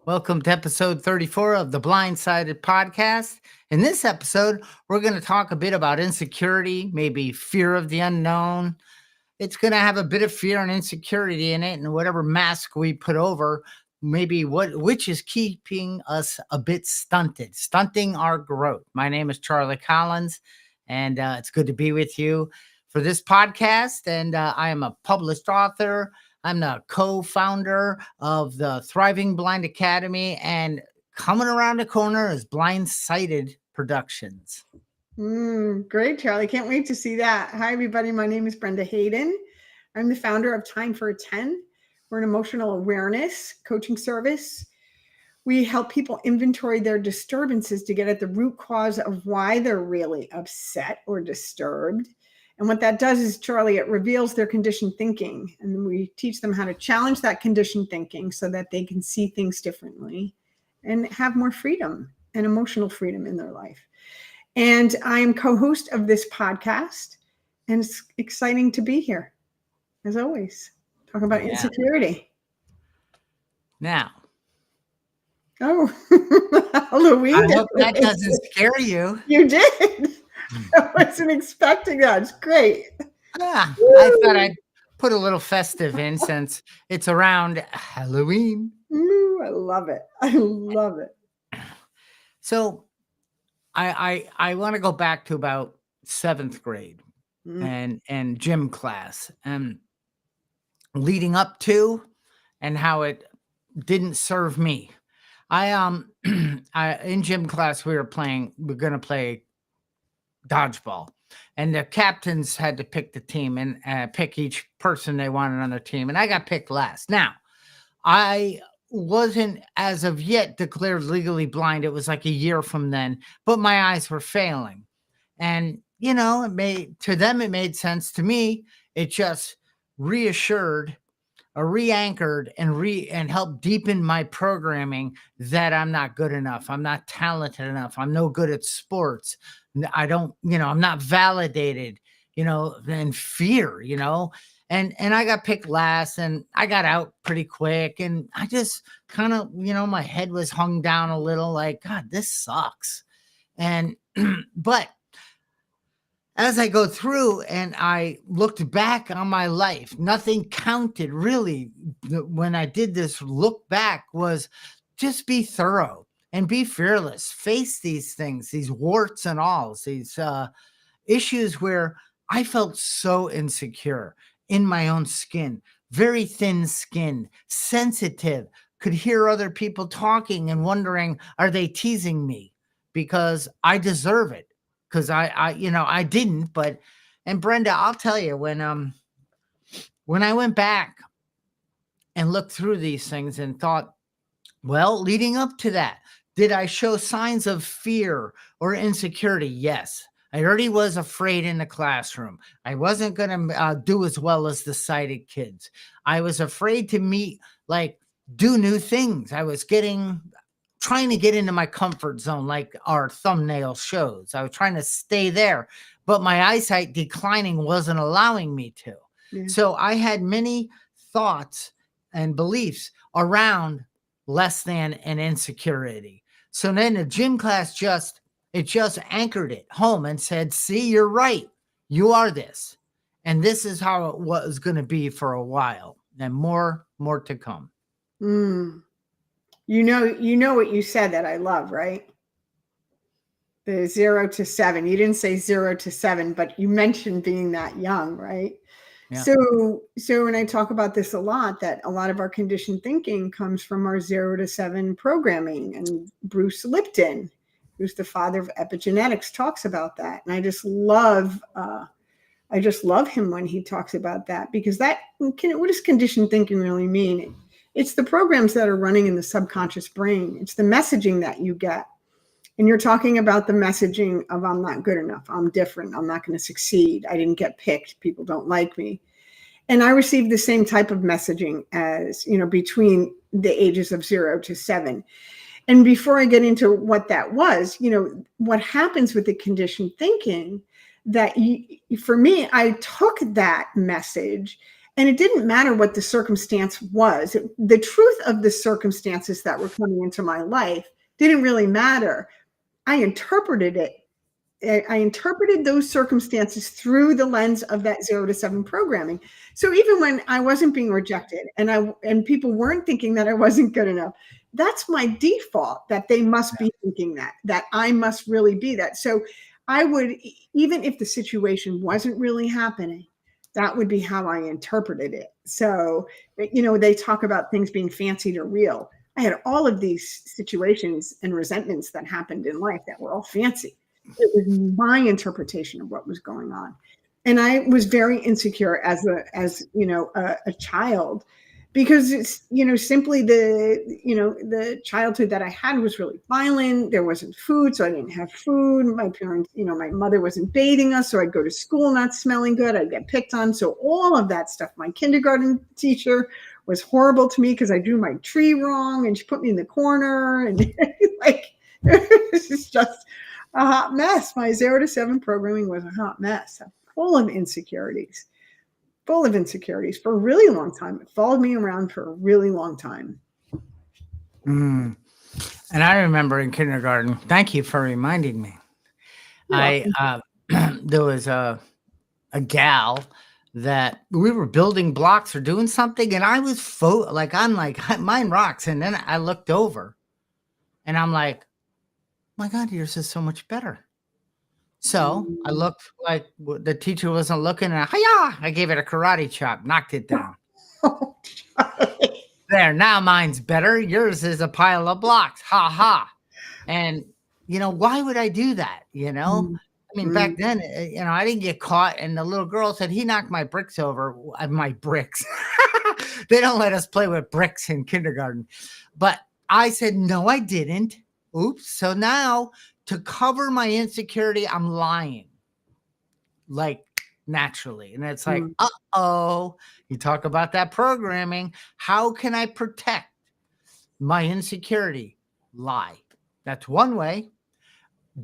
Welcome to episode 34 of the Blindsided podcast. In this episode, we're going to talk a bit about insecurity, maybe fear of the unknown. It's going to have a bit of fear and insecurity in it, and whatever mask we put over, maybe which is keeping us a bit stunting our growth. My name is Charlie Collins, and it's good to be with you for this podcast. And I am a published author. I'm the co-founder of the Thriving Blind Academy, and coming around the corner is Blindsided Productions. Great, Charlie. Can't wait to see that. Hi, everybody. My name is Brenda Hayden. I'm the founder of Time for a 10. We're an emotional awareness coaching service. We help people inventory their disturbances to get at the root cause of why they're really upset or disturbed. And what that does is, Charlie, it reveals their conditioned thinking. And we teach them how to challenge that conditioned thinking so that they can see things differently and have more freedom and emotional freedom in their life. And I am co-host of this podcast, and it's exciting to be here, as always, talking about insecurity. Now. Oh, Halloween. I hope that doesn't scare you. You did. I wasn't expecting that. It's great. Yeah, I thought I'd put a little festive in since it's around Halloween. Ooh, I love it. I love it. So I want to go back to about 7th grade and gym class and leading up to and how it didn't serve me. In gym class we're going to play dodgeball, and the captains had to pick the team and pick each person they wanted on their team, and I got picked last. Now, I wasn't as of yet declared legally blind. It was like a year from then, but my eyes were failing, and it made sense. To me, it just reassured or re-anchored and helped deepen my programming that I'm not good enough. I'm not talented enough. I'm no good at sports. I don't, I'm not validated, and fear, and I got picked last, and I got out pretty quick, and I just kind of, my head was hung down a little like, God, this sucks. And, but as I go through and I looked back on my life, nothing counted really. When I did this look back was just be thorough and be fearless, face these things, these warts and alls, these issues where I felt so insecure in my own skin, very thin skinned, sensitive, could hear other people talking and wondering, are they teasing me because I deserve it? Because I didn't, and Brenda, I'll tell you, when I went back and looked through these things and thought, well, leading up to that, did I show signs of fear or insecurity? Yes. I already was afraid in the classroom. I wasn't going to do as well as the sighted kids. I was afraid to do new things. I was trying to get into my comfort zone, like our thumbnail shows. I was trying to stay there, but my eyesight declining wasn't allowing me to. Yeah. So I had many thoughts and beliefs around less than and insecurity. So then the gym class just anchored it home and said, see, you're right. You are this. And this is how it was going to be for a while, and more to come. You know what you said that I love, right? The 0 to 7. You didn't say 0 to 7, but you mentioned being that young, right? Yeah. So when I talk about this a lot, that a lot of our conditioned thinking comes from our 0 to 7 programming. And Bruce Lipton, who's the father of epigenetics, talks about that. And I just love him when he talks about that, because what does conditioned thinking really mean? It's the programs that are running in the subconscious brain. It's the messaging that you get. And you're talking about the messaging of, I'm not good enough. I'm different. I'm not going to succeed. I didn't get picked. People don't like me. And I received the same type of messaging as, between the ages of 0 to 7. And before I get into what that was, what happens with the conditioned thinking, that for me, I took that message And it didn't matter what the circumstance was. The truth of the circumstances that were coming into my life didn't really matter. I interpreted it. I interpreted those circumstances through the lens of that 0 to 7 programming. So even when I wasn't being rejected and people weren't thinking that I wasn't good enough, that's my default, that they must be thinking that I must really be that. So I would, even if the situation wasn't really happening, that would be how I interpreted it. So, they talk about things being fancied or real. I had all of these situations and resentments that happened in life that were all fancy. It was my interpretation of what was going on. And I was very insecure as a child, because it's, simply the childhood that I had was really violent. There wasn't food, so I didn't have food. My parents, my mother wasn't bathing us, so I'd go to school not smelling good. I'd get picked on. So all of that stuff. My kindergarten teacher was horrible to me because I drew my tree wrong, and she put me in the corner, and this is just a hot mess. My 0 to 7 programming was a hot mess, full of insecurities for a really long time. It followed me around for a really long time. And I remember in kindergarten, thank you for reminding me. There was a gal that we were building blocks or doing something, and I was I'm like, mine rocks. And then I looked over and I'm like, my God, yours is so much better. So I looked like the teacher wasn't looking, and I gave it a karate chop, knocked it down. There, now mine's better. Yours is a pile of blocks. Ha ha. And, why would I do that? I mean, back then, I didn't get caught. And the little girl said, he knocked my bricks over. My bricks. They don't let us play with bricks in kindergarten. But I said, no, I didn't. Oops. So now, to cover my insecurity, I'm lying, like, naturally. And it's like, uh-oh, you talk about that programming. How can I protect my insecurity? Lie. That's one way.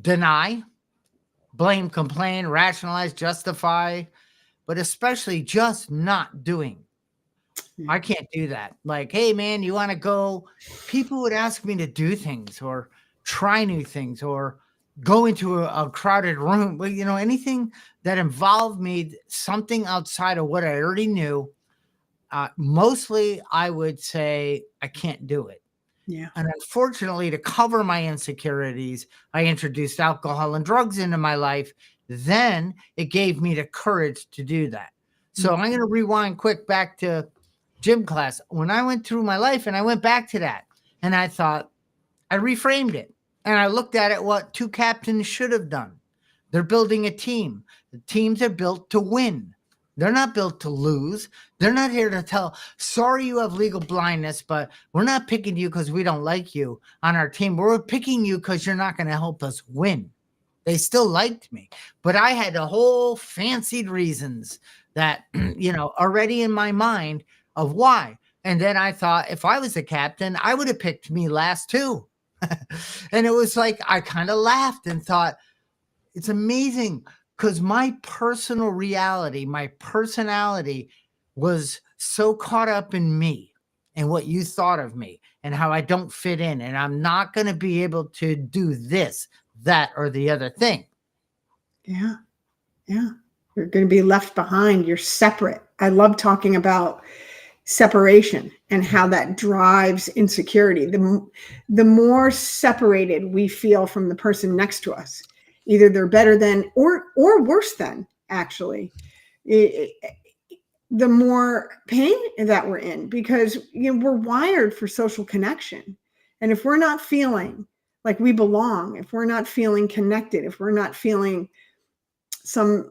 Deny, blame, complain, rationalize, justify, but especially just not doing. I can't do that. Like, hey, man, you want to go? People would ask me to do things or try new things or go into a crowded room. Well, anything that involved me, something outside of what I already knew. Mostly, I would say I can't do it. Yeah. And unfortunately, to cover my insecurities, I introduced alcohol and drugs into my life. Then it gave me the courage to do that. So I'm going to rewind quick back to gym class. When I went through my life and I went back to that, and I thought, I reframed it. And I looked at it, what 2 captains should have done. They're building a team. The teams are built to win. They're not built to lose. They're not here to tell, sorry, you have legal blindness, but we're not picking you because we don't like you on our team. We're picking you because you're not going to help us win. They still liked me, but I had a whole fancied reasons that, already in my mind of why. And then I thought, if I was the captain, I would have picked me last too. And it was like, I kind of laughed and thought, it's amazing because my personal reality, my personality was so caught up in me and what you thought of me and how I don't fit in. And I'm not going to be able to do this, that, or the other thing. Yeah. Yeah. You're going to be left behind. You're separate. I love talking about separation and how that drives insecurity. The more separated we feel from the person next to us, either they're better than or worse than, actually, the more pain that we're in, because we're wired for social connection. And if we're not feeling like we belong, if we're not feeling connected, if we're not feeling some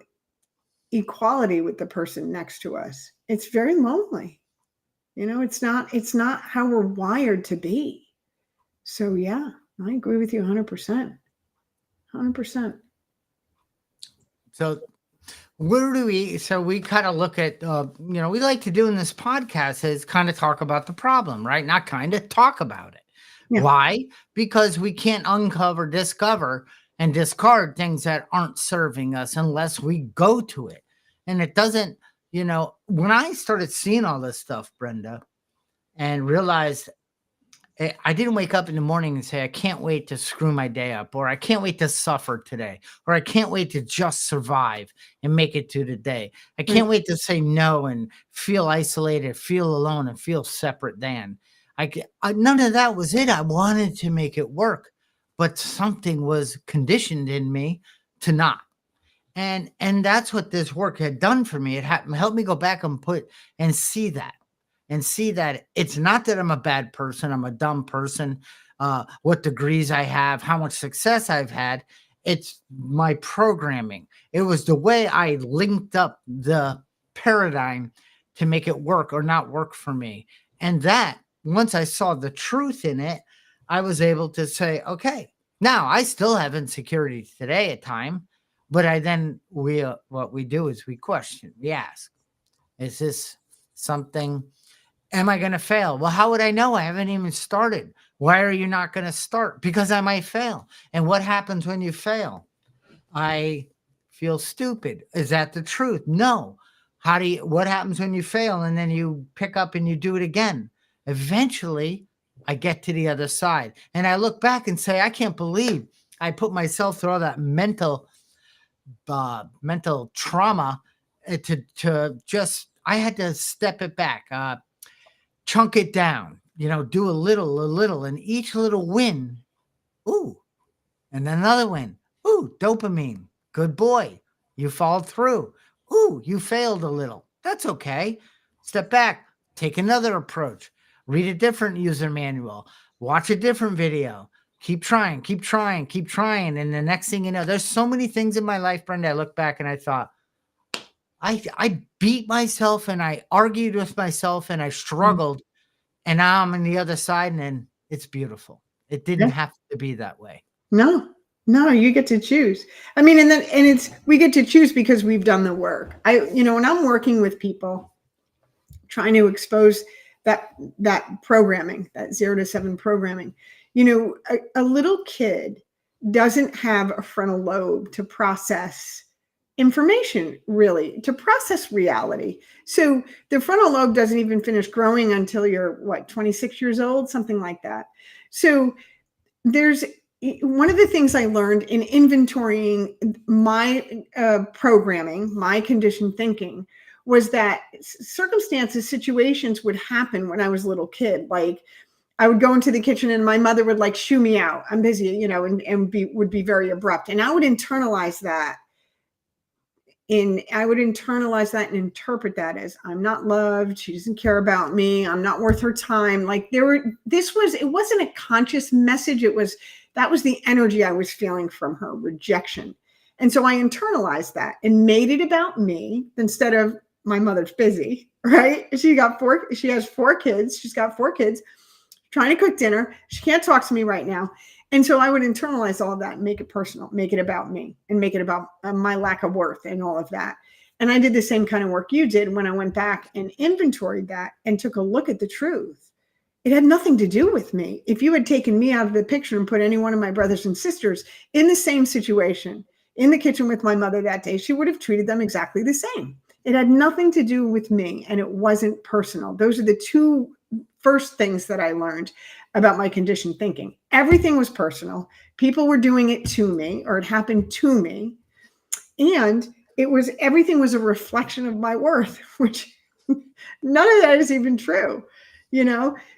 equality with the person next to us, it's very lonely. It's not how we're wired to be. So yeah, I agree with you 100%. 100%. So we kind of look at, we like to do in this podcast is kind of talk about the problem, right? Not kind of talk about it. Yeah. Why? Because we can't uncover, discover, and discard things that aren't serving us unless we go to it. And it doesn't, when I started seeing all this stuff, Brenda, and realized I didn't wake up in the morning and say, I can't wait to screw my day up, or I can't wait to suffer today, or I can't wait to just survive and make it to the day. I can't wait to say no and feel isolated, feel alone, and feel separate than. None of that was it. I wanted to make it work, but something was conditioned in me to not. And that's what this work had done for me. It helped me go back and see that. And see that it's not that I'm a bad person, I'm a dumb person, what degrees I have, how much success I've had. It's my programming. It was the way I linked up the paradigm to make it work or not work for me. And that, once I saw the truth in it, I was able to say, okay, now I still have insecurity today at time, but what we do is we question, we ask, is this something? Am I going to fail? Well, how would I know? I haven't even started. Why are you not going to start? Because I might fail. And what happens when you fail? I feel stupid. Is that the truth? No. What happens when you fail and then you pick up and you do it again? Eventually, I get to the other side and I look back and say, I can't believe I put myself through all that mental trauma to just, I had to step it back. Chunk it down, do a little, and each little win, ooh, and another win, ooh, dopamine, good boy, you followed through, ooh, you failed a little, that's okay, step back, take another approach, read a different user manual, watch a different video, keep trying, and the next thing you know, there's so many things in my life, Brenda, I look back and I thought, I beat myself and I argued with myself and I struggled. And now I'm on the other side and it's beautiful. It didn't have to be that way. No, you get to choose. I mean, we get to choose because we've done the work. When I'm working with people trying to expose that programming, that 0 to 7 programming, a little kid doesn't have a frontal lobe to process information, really, to process reality. So the frontal lobe doesn't even finish growing until you're 26 years old, something like that. So there's one of the things I learned in inventorying my programming, my conditioned thinking, was that circumstances, situations would happen when I was a little kid. Like I would go into the kitchen and my mother would shoo me out. I'm busy, and would be very abrupt. And I would internalize that. And I would internalize that and interpret that as I'm not loved. She doesn't care about me. I'm not worth her time. It wasn't a conscious message. That was the energy I was feeling from her, rejection. And so I internalized that and made it about me instead of my mother's busy, right? She has 4 kids. She's got 4 kids trying to cook dinner. She can't talk to me right now. And so I would internalize all of that and make it personal, make it about me and make it about my lack of worth and all of that. And I did the same kind of work you did when I went back and inventoried that and took a look at the truth. It had nothing to do with me. If you had taken me out of the picture and put any one of my brothers and sisters in the same situation in the kitchen with my mother that day, she would have treated them exactly the same. It had nothing to do with me and it wasn't personal. Those are the 2 first things that I learned about my conditioned thinking. Everything was personal. People were doing it to me, or it happened to me. And everything was a reflection of my worth, which none of that is even true,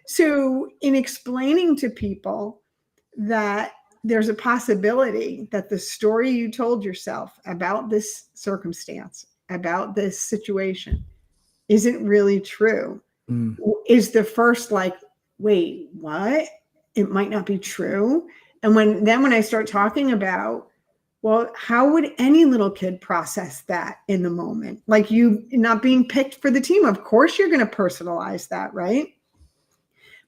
So in explaining to people that there's a possibility that the story you told yourself about this circumstance, about this situation, isn't really true, is the first wait, what? It might not be true. And when I start talking about, well, how would any little kid process that in the moment? Like you not being picked for the team. Of course you're going to personalize that, right?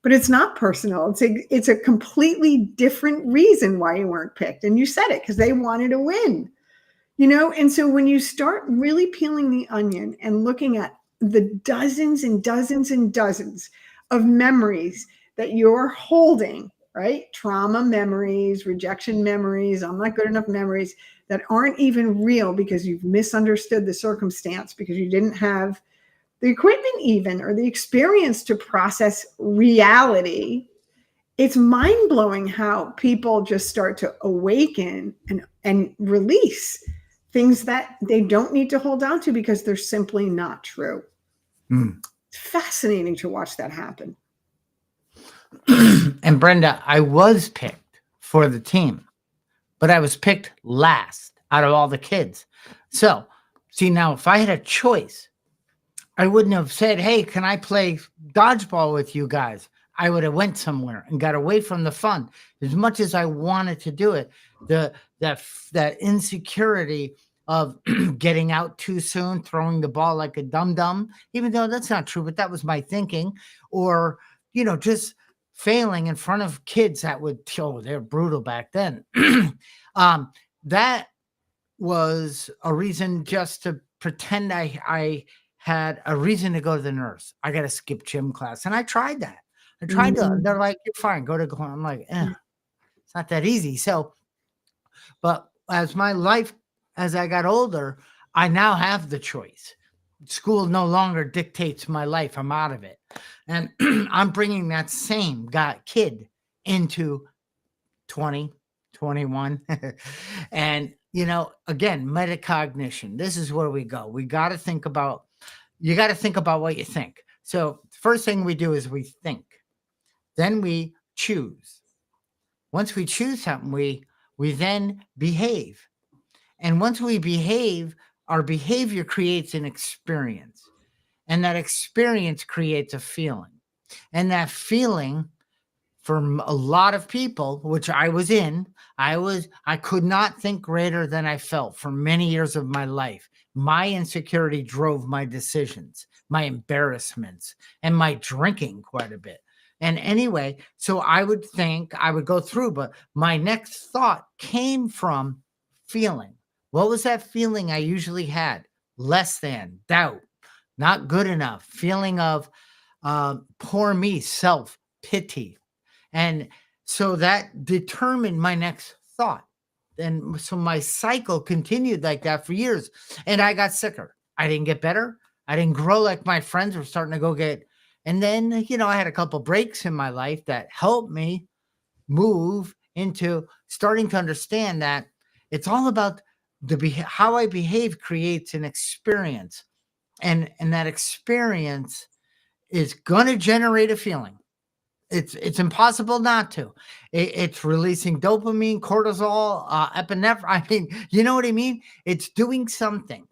But it's not personal. It's a completely different reason why you weren't picked. And you said it because they wanted to win, And so when you start really peeling the onion and looking at the dozens and dozens and dozens of memories that you're holding right? Trauma memories, rejection memories, I'm not good enough memories that aren't even real because you've misunderstood the circumstance, because you didn't have the equipment even or the experience to process reality. It's mind-blowing how people just start to awaken and release things that they don't need to hold on to because they're simply not true. It's fascinating to watch that happen. And Brenda, I was picked for the team, but I was picked last out of all the kids. So, see, now if I had a choice, I wouldn't have said, "Hey, can I play dodgeball with you guys?" I would have went somewhere and got away from the fun. As much as I wanted to do it, that insecurity of getting out too soon, throwing the ball like a dum dum, even though that's not true, but that was my thinking, or just failing in front of kids that would, they're brutal back then. That was a reason just to pretend I had a reason to go to the nurse. I got to skip gym class. And I tried that. I tried to, Mhm. they're like, "You're fine, go to class." I'm like, it's not that easy. So, but as I got older, I now have the choice. School no longer dictates my life. I'm out of it. And I'm bringing that same kid into 20, 21. And, again, metacognition. This is where we go. You got to think about what you think. So first thing we do is we think. Then we choose. Once we choose something, we then behave. And once we behave, our behavior creates an experience. And that experience creates a feeling. And that feeling, for a lot of people, which I was in, I could not think greater than I felt for many years of my life. My insecurity drove my decisions, my embarrassments, and my drinking quite a bit. And anyway, so I would go through, but my next thought came from feeling. What was that feeling I usually had? Less than, doubt, not good enough, feeling of poor me, self pity. And so that determined my next thought. And so my cycle continued like that for years. And I got sicker. I didn't get better. I didn't grow like my friends were starting to go get. And then, I had a couple breaks in my life that helped me move into starting to understand that it's all about how I behave creates an experience. And that experience is going to generate a feeling. It's impossible not to. It's releasing dopamine, cortisol, epinephrine. I mean, you know what I mean? It's doing something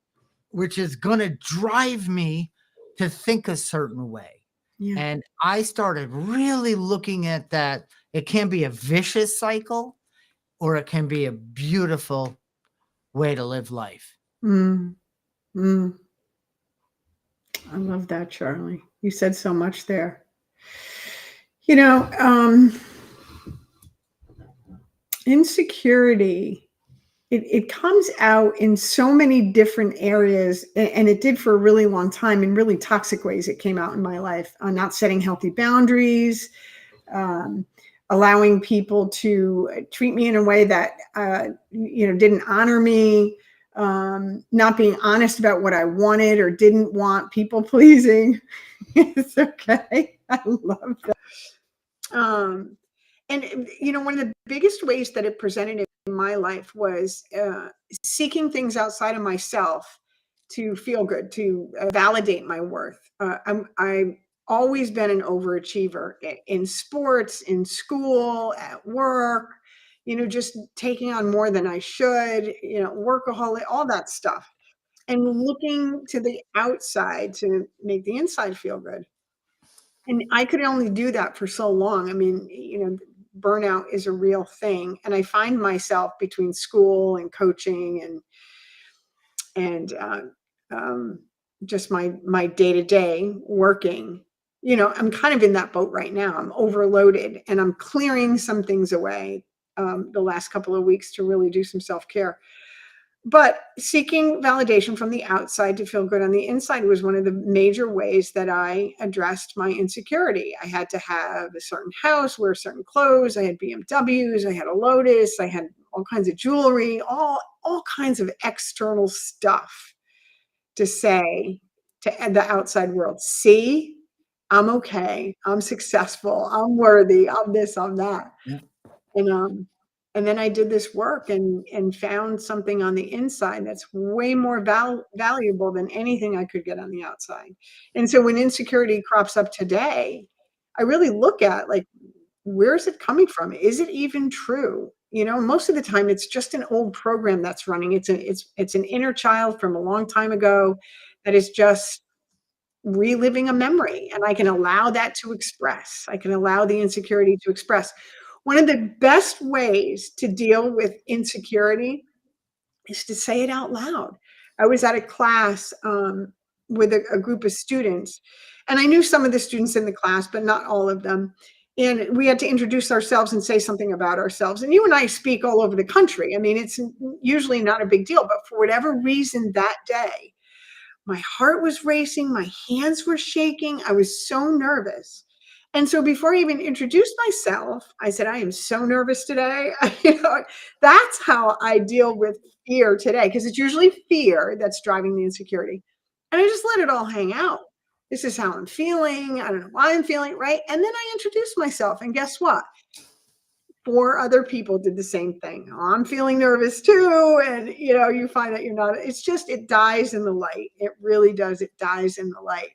which is going to drive me to think a certain way. Yeah. And I started really looking at that. It can be a vicious cycle, or it can be a beautiful way to live life. Mm. Mm. I love that, Charlie. You said so much there. Insecurity, it comes out in so many different areas, and it did for a really long time in really toxic ways. It came out in my life on not setting healthy boundaries, allowing people to treat me in a way that didn't honor me, not being honest about what I wanted or didn't want, people pleasing. It's okay. I love that. And one of the biggest ways that it presented in my life was seeking things outside of myself to feel good, to validate my worth. I've always been an overachiever in sports, in school, at work, just taking on more than I should, workaholic, all that stuff, and looking to the outside to make the inside feel good. And I could only do that for so long. I mean, burnout is a real thing. And I find myself between school and coaching and just my day-to-day working. I'm kind of in that boat right now. I'm overloaded and I'm clearing some things away the last couple of weeks to really do some self-care. But seeking validation from the outside to feel good on the inside was one of the major ways that I addressed my insecurity. I had to have a certain house, wear certain clothes. I had BMWs, I had a Lotus, I had all kinds of jewelry, all kinds of external stuff to say to the outside world, see, I'm okay, I'm successful, I'm worthy, I'm this, I'm that. Yeah. And then I did this work and found something on the inside that's way more valuable than anything I could get on the outside. And so when insecurity crops up today, I really look at, like, where is it coming from? Is it even true? You know, most of the time it's just an old program that's running. It's an inner child from a long time ago that is just reliving a memory, and I can allow that to express. I can allow the insecurity to express. One of the best ways to deal with insecurity is to say it out loud. I was at a class with a group of students, and I knew some of the students in the class, but not all of them. And we had to introduce ourselves and say something about ourselves. And you and I speak all over the country. I mean, it's usually not a big deal, but for whatever reason that day, my heart was racing, my hands were shaking. I was so nervous. And so before I even introduced myself, I said, I am so nervous today. You know, that's how I deal with fear today, because it's usually fear that's driving the insecurity. And I just let it all hang out. This is how I'm feeling. I don't know why I'm feeling it, right. And then I introduced myself. And guess what? 4 other people did the same thing. "Oh, I'm feeling nervous too." And, you know, you find that you're not, it's just, it dies in the light. It really does. It dies in the light.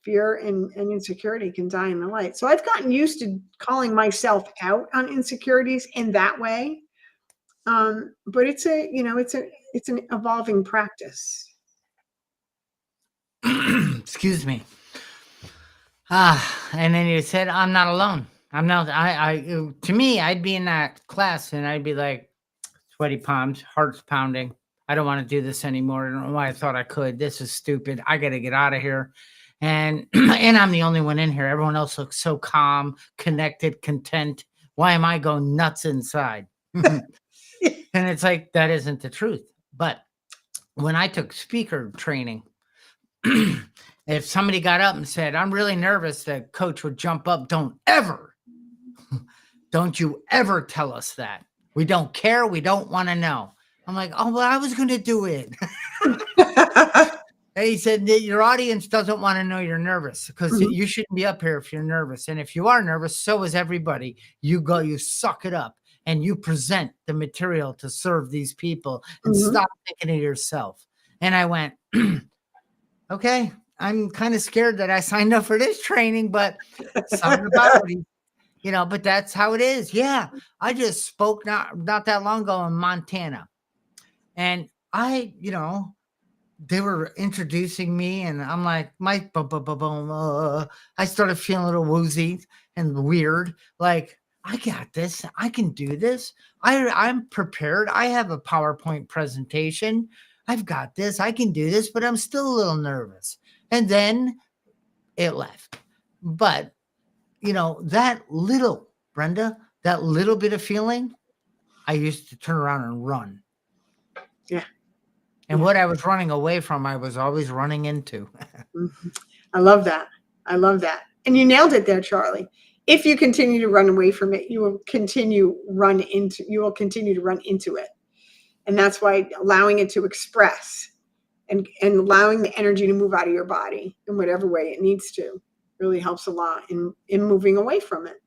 Fear and insecurity can die in the light. So I've gotten used to calling myself out on insecurities in that way. But it's an evolving practice. Excuse me. And then you said, I'm not alone. I'm not, to me, I'd be in that class and I'd be like, sweaty palms, heart's pounding. I don't want to do this anymore. I don't know why I thought I could. This is stupid. I got to get out of here. And, and I'm the only one in here. Everyone else looks so calm, connected, content. Why am I going nuts inside? And it's like, that isn't the truth. But when I took speaker training, if somebody got up and said, I'm really nervous, the coach would jump up. Don't you ever tell us that. We don't care. We don't want to know. I'm like, oh, well, I was going to do it. And he said, your audience doesn't want to know you're nervous, because you shouldn't be up here if you're nervous. And if you are nervous, so is everybody. You go, you suck it up and you present the material to serve these people and stop thinking of yourself. And I went, okay, I'm kind of scared that I signed up for this training, but something about it, you know, but that's how it is. Yeah. I just spoke not that long ago in Montana, and they were introducing me, and I'm like, I started feeling a little woozy and weird. Like, I got this. I can do this. I'm prepared. I have a PowerPoint presentation. I've got this. I can do this, but I'm still a little nervous. And then it left. But, that little, Brenda, that little bit of feeling, I used to turn around and run. Yeah. And what I was running away from, I was always running into. I love that. I love that. And you nailed it there, Charlie. If you continue to run away from it, you will continue to run into it. And that's why allowing it to express and allowing the energy to move out of your body in whatever way it needs to really helps a lot in moving away from it.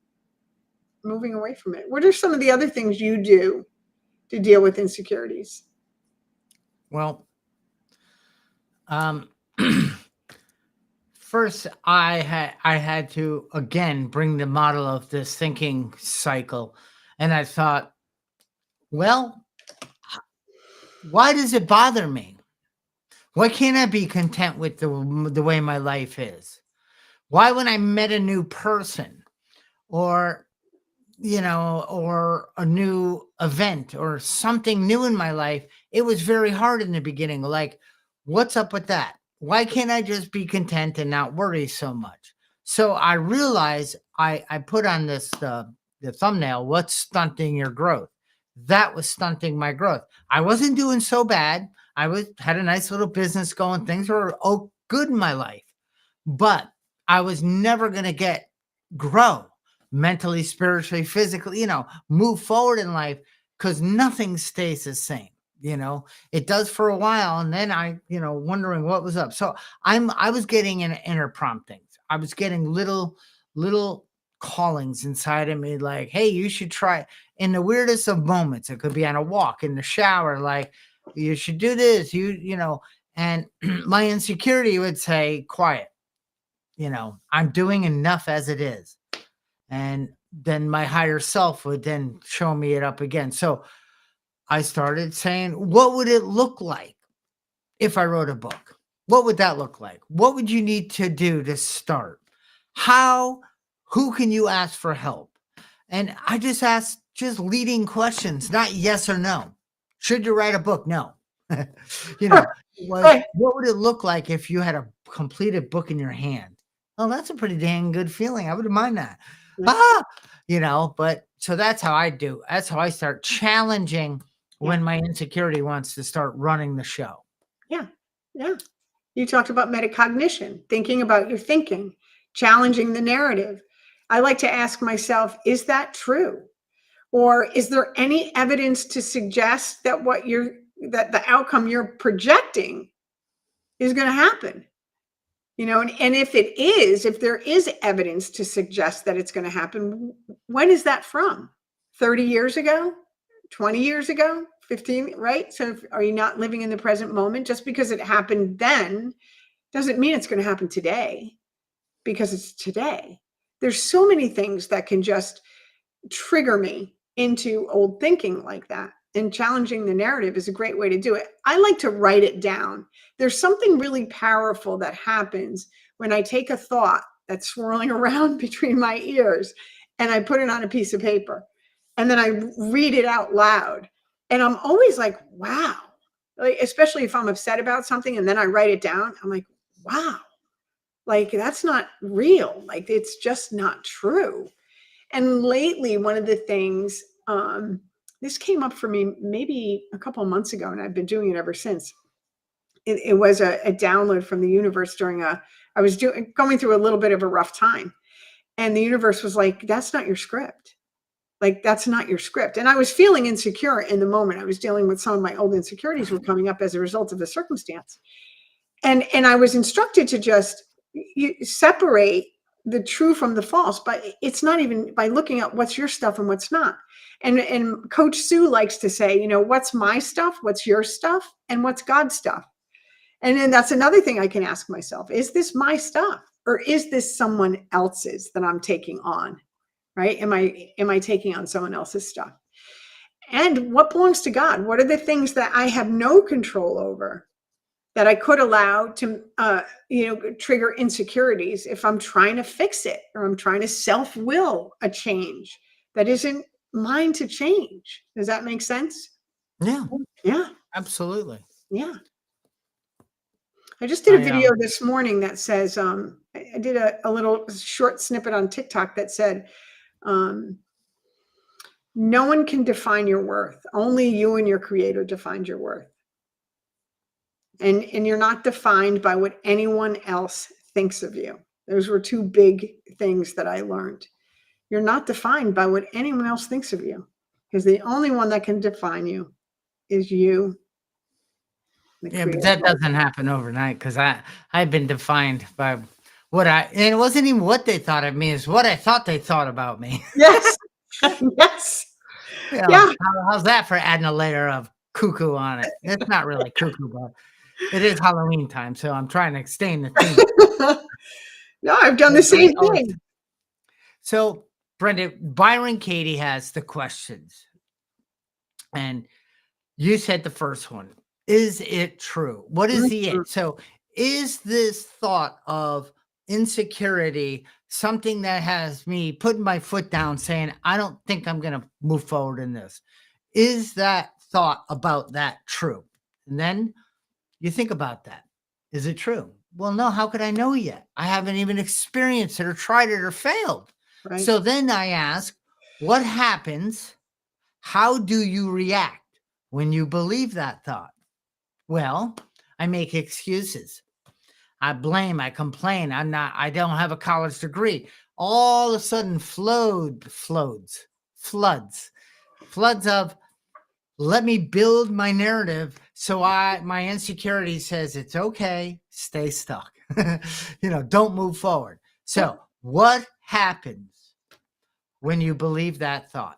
Moving away from it. What are some of the other things you do to deal with insecurities? Well, first I had to again bring the model of this thinking cycle, and I thought, well, why does it bother me? Why can't I be content with the way my life is? Why, when I met a new person, or or a new event or something new in my life, it was very hard in the beginning. Like, what's up with that? Why can't I just be content and not worry so much? So I realized I put on this, the thumbnail, what's stunting your growth? that was stunting my growth. I wasn't doing so bad. Had a nice little business going. Things were good in my life, but I was never going to grow mentally, spiritually, physically, move forward in life, because nothing stays the same. It does for a while. And then wondering what was up. So I was getting an inner promptings. I was getting little callings inside of me, like, hey, you should try, in the weirdest of moments. It could be on a walk, in the shower, like, you should do this, and my insecurity would say, quiet, I'm doing enough as it is. And then my higher self would then show me it up again. So I started saying, what would it look like if I wrote a book? What would that look like? What would you need to do to start? Who can you ask for help? And I just asked leading questions, not yes or no. Should you write a book? No. What would it look like if you had a completed book in your hand? Oh, that's a pretty dang good feeling. I wouldn't mind that. But so that's how I do. That's how I start challenging when my insecurity wants to start running the show. Yeah. Yeah. You talked about metacognition, thinking about your thinking, challenging the narrative. I like to ask myself, is that true? Or is there any evidence to suggest that that the outcome you're projecting is going to happen? And if there is evidence to suggest that it's going to happen, when is that from? 30 years ago? 20 years ago? 15, right? So are you not living in the present moment? Just because it happened then doesn't mean it's going to happen today, because it's today. There's so many things that can just trigger me into old thinking like that. And challenging the narrative is a great way to do it. I like to write it down. There's something really powerful that happens when I take a thought that's swirling around between my ears and I put it on a piece of paper, and then I read it out loud. And I'm always like, wow. Like, especially if I'm upset about something and then I write it down, I'm like, wow, like, that's not real. Like, it's just not true. And lately, one of the things, this came up for me maybe a couple of months ago, and I've been doing it ever since. It was a download from the universe during I was going through a little bit of a rough time. And the universe was like, that's not your script. Like, that's not your script. And I was feeling insecure in the moment. I was dealing with some of my old insecurities were coming up as a result of the circumstance. And I was instructed to just separate the true from the false, but it's not even by looking at what's your stuff and what's not. And Coach Sue likes to say, what's my stuff, what's your stuff, and what's God's stuff. And then that's another thing I can ask myself, is this my stuff, or is this someone else's that I'm taking on? Right? Am I taking on someone else's stuff? And what belongs to God? What are the things that I have no control over that I could allow to, trigger insecurities if I'm trying to fix it, or I'm trying to self-will a change that isn't mine to change? Does that make sense? Yeah. Yeah. Absolutely. Yeah. I just did a video this morning that says, I did a little short snippet on TikTok that said, no one can define your worth. Only you and your creator defined your worth. And you're not defined by what anyone else thinks of you. Those were two big things that I learned. You're not defined by what anyone else thinks of you, because the only one that can define you is you. Yeah, but that doesn't happen overnight, because I've been defined by and it wasn't even what they thought of me, it's what I thought they thought about me. Yes. Yes. Yeah. How's that for adding a layer of cuckoo on it? It's not really cuckoo, but it is Halloween time, so I'm trying to stay in the theme. No, I've done the same thing. So, Brenda, Byron Katie has the questions, and you said the first one. Is it true? What is the it? So, is this thought of insecurity something that has me putting my foot down, saying, I don't think I'm going to move forward in this? Is that thought about that true? And then you think about that. Is it true? Well, no, how could I know yet? I haven't even experienced it or tried it or failed. Right. So then I ask, what happens How do you react when you believe that thought? Well, I make excuses. I blame, I complain. I don't have a college degree. All of a sudden floods of, let me build my narrative. So my insecurity says it's okay, stay stuck. Don't move forward. So what happens when you believe that thought?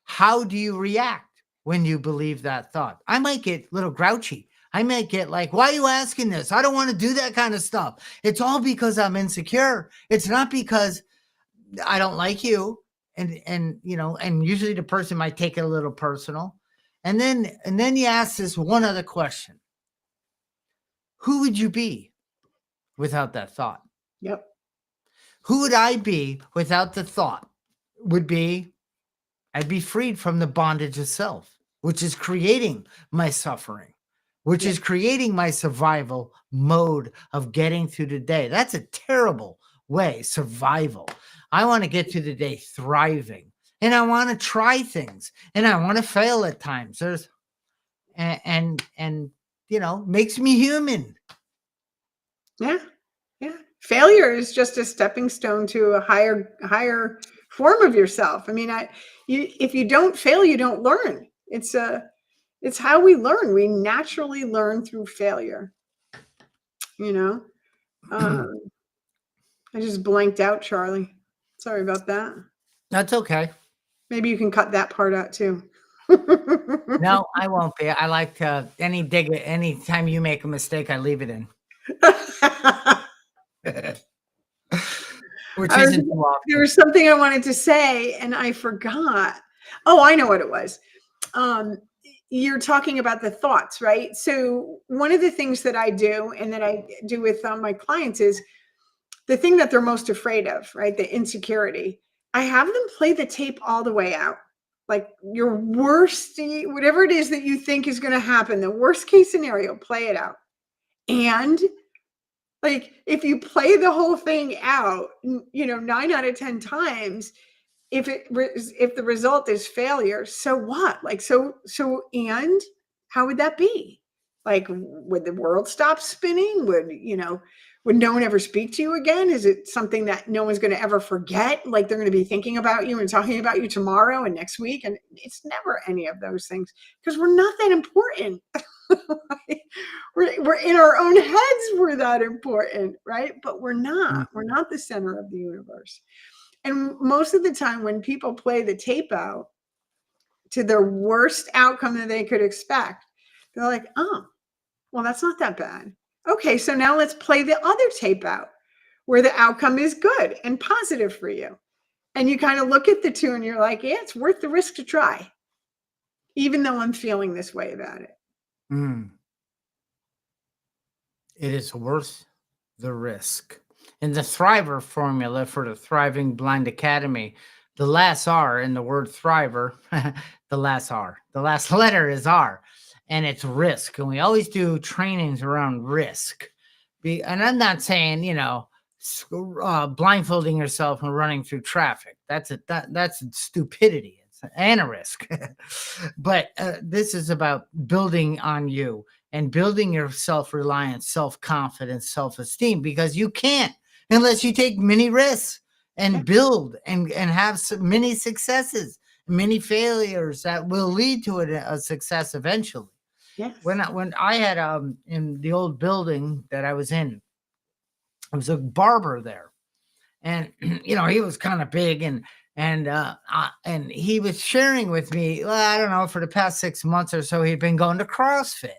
How do you react when you believe that thought? I might get a little grouchy. I might get like, why are you asking this? I don't want to do that kind of stuff. It's all because I'm insecure. It's not because I don't like you. And usually the person might take it a little personal. And then you ask this one other question. Who would you be without that thought? Yep. Who would I be without the thought? I'd be freed from the bondage of self, which is creating my suffering, which is creating my survival mode of getting through the day. That's a terrible way, survival. I want to get through the day thriving, and I want to try things, and I want to fail at times. Makes me human. Yeah. Yeah. Failure is just a stepping stone to a higher form of yourself. I mean, if you don't fail, you don't learn. It's how we learn. We naturally learn through failure. I just blanked out, Charlie. Sorry about that. That's okay. Maybe you can cut that part out too. No, I won't be. I like to anytime you make a mistake, I leave it in. Which isn't too often. There was something I wanted to say and I forgot. Oh, I know what it was. You're talking about the thoughts, right? So one of the things that I do and that I do with my clients is the thing that they're most afraid of, right? The insecurity. I have them play the tape all the way out. Like your worst, whatever it is that you think is going to happen, the worst case scenario, play it out. And like, if you play the whole thing out, 9 out of 10 times, if the result is failure, so what? Like, and how would that be? Like, would the world stop spinning? Would no one ever speak to you again? Is it something that no one's going to ever forget? Like, they're going to be thinking about you and talking about you tomorrow and next week. And it's never any of those things because we're not that important. We're in our own heads. We're that important, right? But we're not. We're not the center of the universe. And most of the time when people play the tape out to their worst outcome that they could expect, they're like, oh, well, that's not that bad. Okay, so now let's play the other tape out where the outcome is good and positive for you. And you kind of look at the two and you're like, yeah, it's worth the risk to try, even though I'm feeling this way about it. It is worth the risk. In the Thriver formula for the Thriving Blind Academy, the last R in the word Thriver, the last letter is R, and it's risk. And we always do trainings around risk. And I'm not saying, blindfolding yourself and running through traffic. That's stupidity. And a risk. But this is about building on you and building your self-reliance, self-confidence, self-esteem, because you can't unless you take many risks and build and have many successes, many failures that will lead to a success eventually. Yes. When I had in the old building that I was in, there was a barber there, and he was kind of big and he was sharing with me, I don't know, for the past 6 months or so, he'd been going to CrossFit.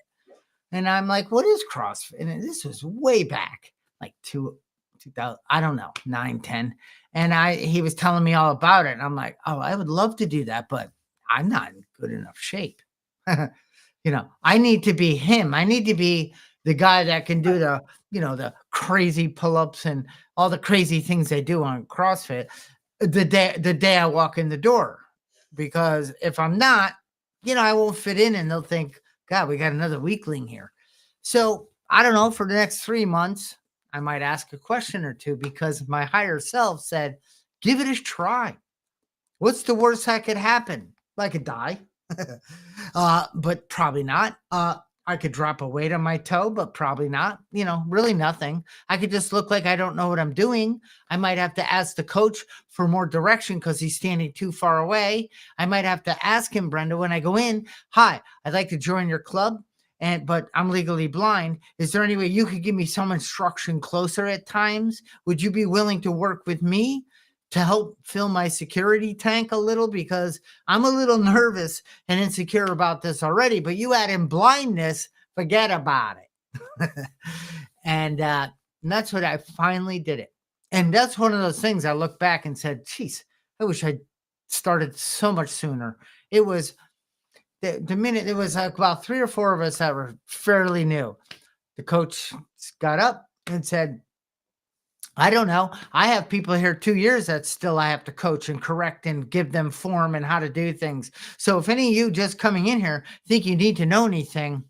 And I'm like, what is CrossFit? And this was way back, like 2000, I don't know, 9, 10. And he was telling me all about it. And I'm like, oh, I would love to do that, but I'm not in good enough shape. I need to be him. I need to be the guy that can do the crazy pull-ups and all the crazy things they do on CrossFit the day I walk in the door, because if I'm not, I won't fit in and they'll think, God, we got another weakling here. So I don't know, for the next 3 months, I might ask a question or two, because my higher self said, give it a try. What's the worst that could happen? I could die. But probably not. I could drop a weight on my toe, but probably not. Really nothing. I could just look like I don't know what I'm doing. I might have to ask the coach for more direction because he's standing too far away. I might have to ask him, Brenda, when I go in, hi, I'd like to join your club. But I'm legally blind. Is there any way you could give me some instruction closer at times? Would you be willing to work with me to help fill my security tank a little? Because I'm a little nervous and insecure about this already, but you add in blindness, forget about it. And that's what I finally did it. And that's one of those things I look back and said, geez, I wish I'd started so much sooner. It was the minute there was like about 3 or 4 of us that were fairly new. The coach got up and said, I don't know. I have people here 2 years that still I have to coach and correct and give them form and how to do things. So if any of you just coming in here think you need to know anything,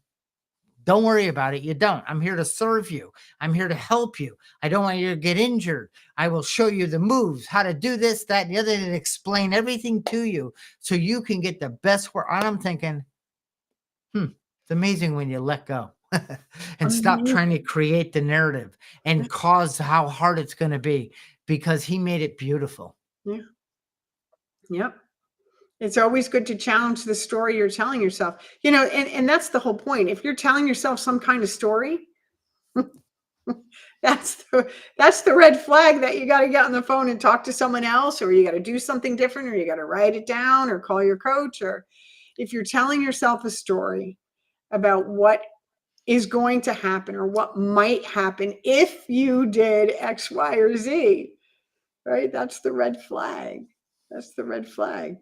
don't worry about it. You don't. I'm here to serve you. I'm here to help you. I don't want you to get injured. I will show you the moves, how to do this, that, and the other, and explain everything to you so you can get the best work. And I'm thinking, it's amazing when you let go and stop trying to create the narrative and cause how hard it's going to be, because he made it beautiful. Yeah. Yep. It's always good to challenge the story you're telling yourself, and that's the whole point. If you're telling yourself some kind of story, that's the red flag that you got to get on the phone and talk to someone else, or you got to do something different, or you got to write it down or call your coach. Or if you're telling yourself a story about what is going to happen or what might happen if you did X, Y, or Z, right? That's the red flag. That's the red flag.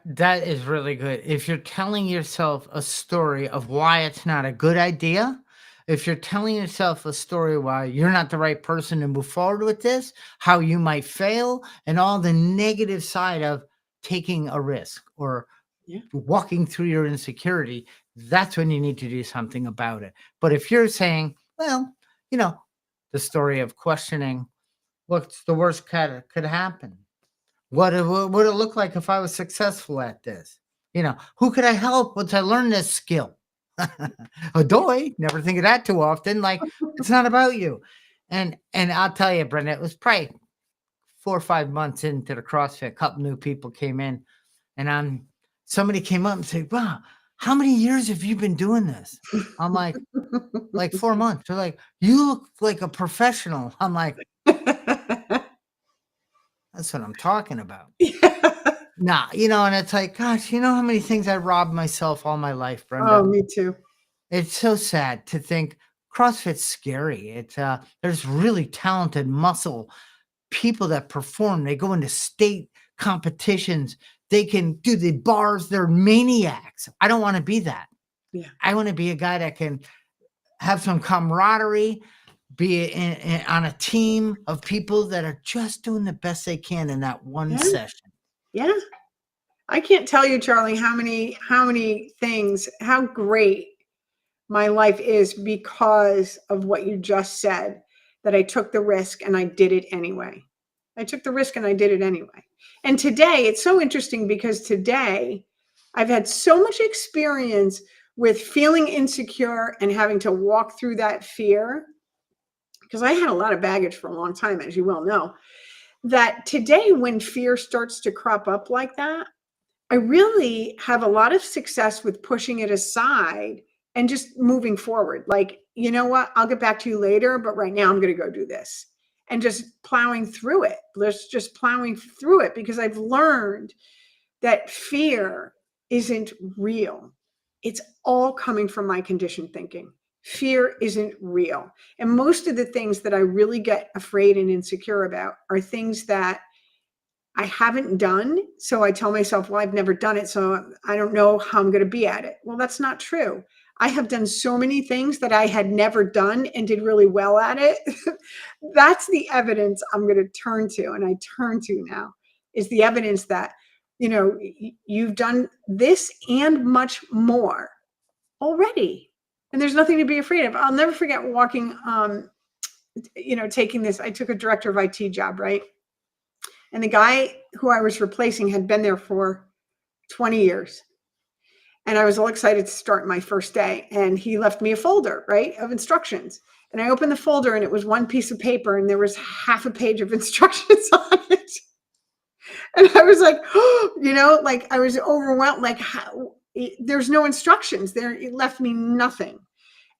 That is really good. If you're telling yourself a story of why it's not a good idea, if you're telling yourself a story why you're not the right person to move forward with this, how you might fail, and all the negative side of taking a risk or walking through your insecurity, that's when you need to do something about it. But if you're saying, well, the story of questioning, what's the worst could happen? What would it look like if I was successful at this? Who could I help once I learn this skill? Adoy, never think of that too often. Like, it's not about you. And I'll tell you, Brenda, it was probably 4 or 5 months into the CrossFit, a couple new people came in, and somebody came up and said, wow, how many years have you been doing this? I'm like 4 months. They're like, you look like a professional. I'm like, that's what I'm talking about. Nah, and it's like, gosh, how many things I robbed myself all my life, Brenda? Oh, me too. It's so sad to think CrossFit's scary. There's really talented muscle people that perform. They go into state competitions. They can do the bars. They're maniacs. I don't want to be that. Yeah. I want to be a guy that can have some camaraderie, be on a team of people that are just doing the best they can in that one session. Yeah. I can't tell you, Charlie, how many things, how great my life is because of what you just said, that I took the risk and I did it anyway. I took the risk and I did it anyway. And today, it's so interesting because today I've had so much experience with feeling insecure and having to walk through that fear, because I had a lot of baggage for a long time, as you well know, that today when fear starts to crop up like that, I really have a lot of success with pushing it aside and just moving forward. Like, you know what? I'll get back to you later, but right now I'm going to go do this, and just plowing through it. Just plowing through it, because I've learned that fear isn't real. It's all coming from my conditioned thinking. Fear isn't real. And most of the things that I really get afraid and insecure about are things that I haven't done. So I tell myself, well, I've never done it, so I don't know how I'm going to be at it. Well, that's not true. I have done so many things that I had never done and did really well at it. That's the evidence I'm going to turn to, and I turn to now, is the evidence that, you've done this and much more already. And there's nothing to be afraid of. I'll never forget walking, taking this. I took a director of IT job, right? And the guy who I was replacing had been there for 20 years. And I was all excited to start my first day. And he left me a folder, right, of instructions. And I opened the folder and it was one piece of paper and there was half a page of instructions on it. And I was like, like I was overwhelmed. Like, there's no instructions there. It left me nothing.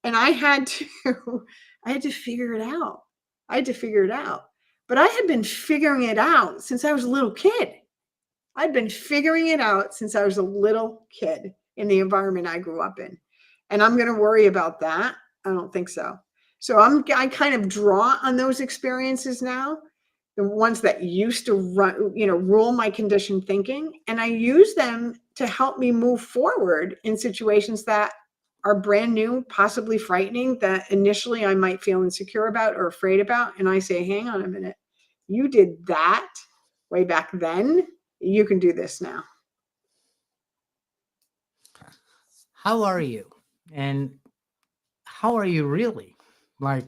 And I had to figure it out. But I had been figuring it out since I was a little kid. I'd been figuring it out since I was a little kid in the environment I grew up in. And I'm going to worry about that? I don't think so. So I kind of draw on those experiences now, the ones that used to rule my conditioned thinking. And I use them to help me move forward in situations that are brand new, possibly frightening, that initially I might feel insecure about or afraid about. And I say, hang on a minute, you did that way back then. You can do this now. How are you? And how are you really? Like,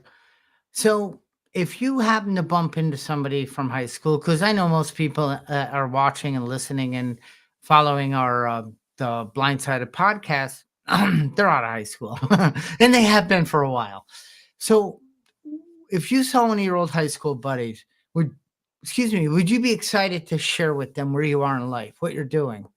so if you happen to bump into somebody from high school, because I know most people are watching and listening and following our the Blindsided podcast, they're out of high school and they have been for a while. So if you saw one of your old high school buddies, would you be excited to share with them where you are in life, what you're doing?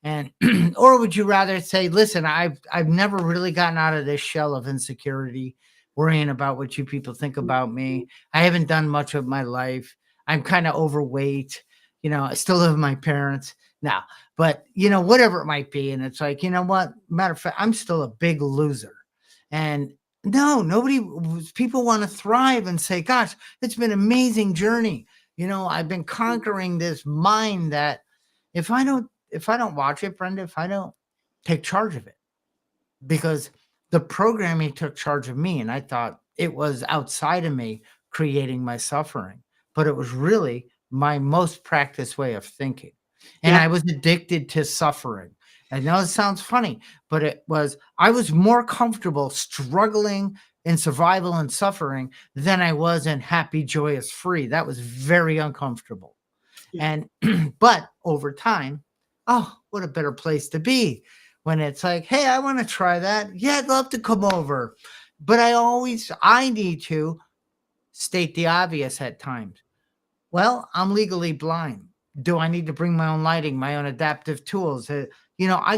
And or would you rather say, listen, I've never really gotten out of this shell of insecurity, worrying about what you people think about me. I haven't done much of my life. I'm kind of overweight. I still live with my parents now, but whatever it might be. And it's like, you know what? Matter of fact, I'm still a big loser. And no, people want to thrive and say, gosh, it's been an amazing journey. I've been conquering this mind that if I don't watch it, Brenda, if I don't take charge of it, because the programming took charge of me and I thought it was outside of me creating my suffering, but it was really my most practiced way of thinking. And I was addicted to suffering. I know it sounds funny, but I was more comfortable struggling in survival and suffering than I was in happy, joyous, free. That was very uncomfortable. Yeah. And, but over time, oh, what a better place to be when it's like, hey, I want to try that. Yeah, I'd love to come over. But I need to state the obvious at times. Well, I'm legally blind. Do I need to bring my own lighting, my own adaptive tools? I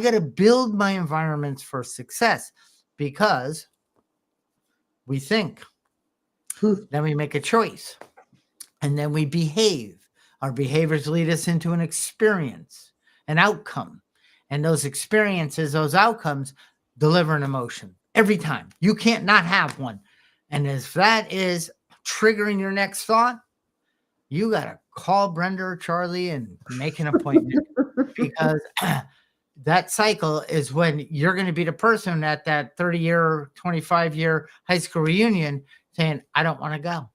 got to build my environments for success because we think, then we make a choice, and then we behave. Our behaviors lead us into an experience, an outcome. And those experiences, those outcomes deliver an emotion every time. You can't not have one. And if that is triggering your next thought, you got to call Brenda or Charlie and make an appointment because that cycle is when you're going to be the person at that 30-year, 25-year high school reunion saying, I don't want to go.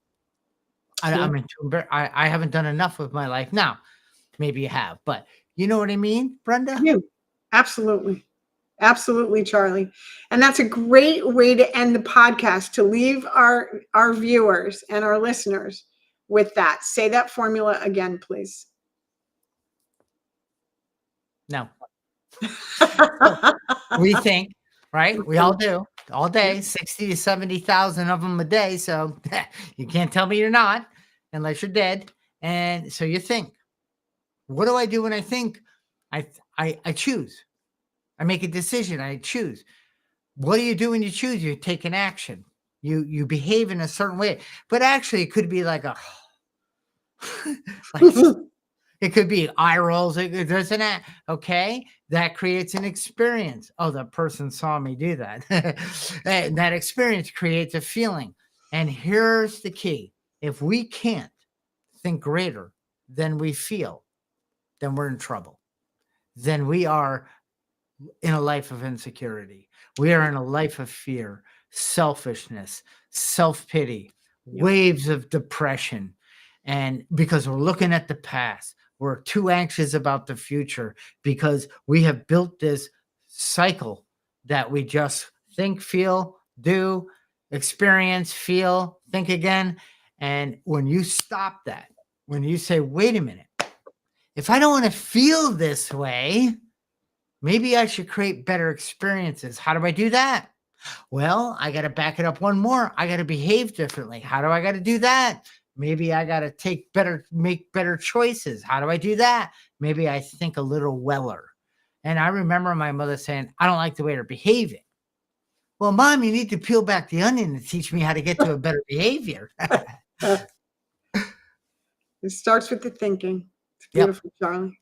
I haven't done enough with my life. Now, maybe you have, but you know what I mean, Brenda? Absolutely. Absolutely, Charlie. And that's a great way to end the podcast, to leave our viewers and our listeners with that. Say that formula again, please. No. We think, right? We all do all day, 60 to 70,000 of them a day. So you can't tell me you're not unless you're dead. And so you think, what do I do when I think? I choose. I make a decision. I choose. What do you do when you choose? You take an action. You behave in a certain way. But actually, it could be like it could be eye rolls. There's an okay. That creates an experience. Oh, the person saw me do that. That experience creates a feeling. And here's the key: if we can't think greater than we feel, then we're in trouble. Then we are in a life of insecurity. We are in a life of fear, selfishness, self-pity, waves of depression. And because we're looking at the past, we're too anxious about the future because we have built this cycle that we just think, feel, do, experience, feel, think again. And when you stop that, when you say, wait a minute, if I don't want to feel this way, maybe I should create better experiences. How do I do that? Well, I got to back it up one more. I got to behave differently. How do I got to do that? Maybe I got to make better choices. How do I do that? Maybe I think a little weller. And I remember my mother saying, I don't like the way you're behaving. Well, Mom, you need to peel back the onion and teach me how to get to a better behavior. It starts with the thinking. It's Yep. beautiful, Charlie.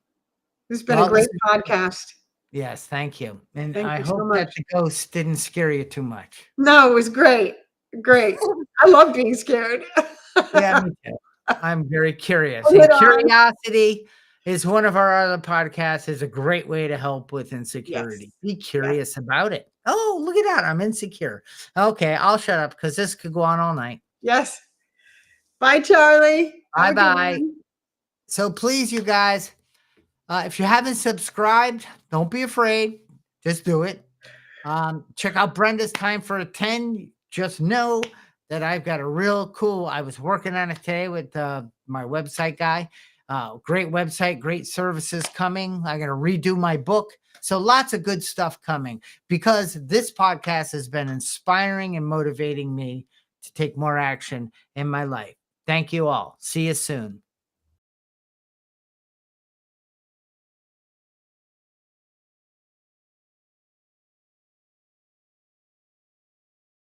This has been a great podcast. Yes, thank you. And Thank I you so hope much. that the ghost didn't scare you too much. No, it was great. Great. I love being scared. Yeah, me too. I'm very curious. Put And it on. curiosity is one of our other podcasts, is a great way to help with insecurity. Yes. Be curious about it. Oh, look at that. I'm insecure. Okay, I'll shut up because this could go on all night. Yes. Bye, Charlie. Have a good Bye-bye. one. So please, you guys, if you haven't subscribed, don't be afraid. Just do it. Check out Brenda's Time for a 10. Just know that I've got a real cool, I was working on it today with my website guy. Great website, great services coming. I'm going to redo my book. So lots of good stuff coming because this podcast has been inspiring and motivating me to take more action in my life. Thank you all. See you soon.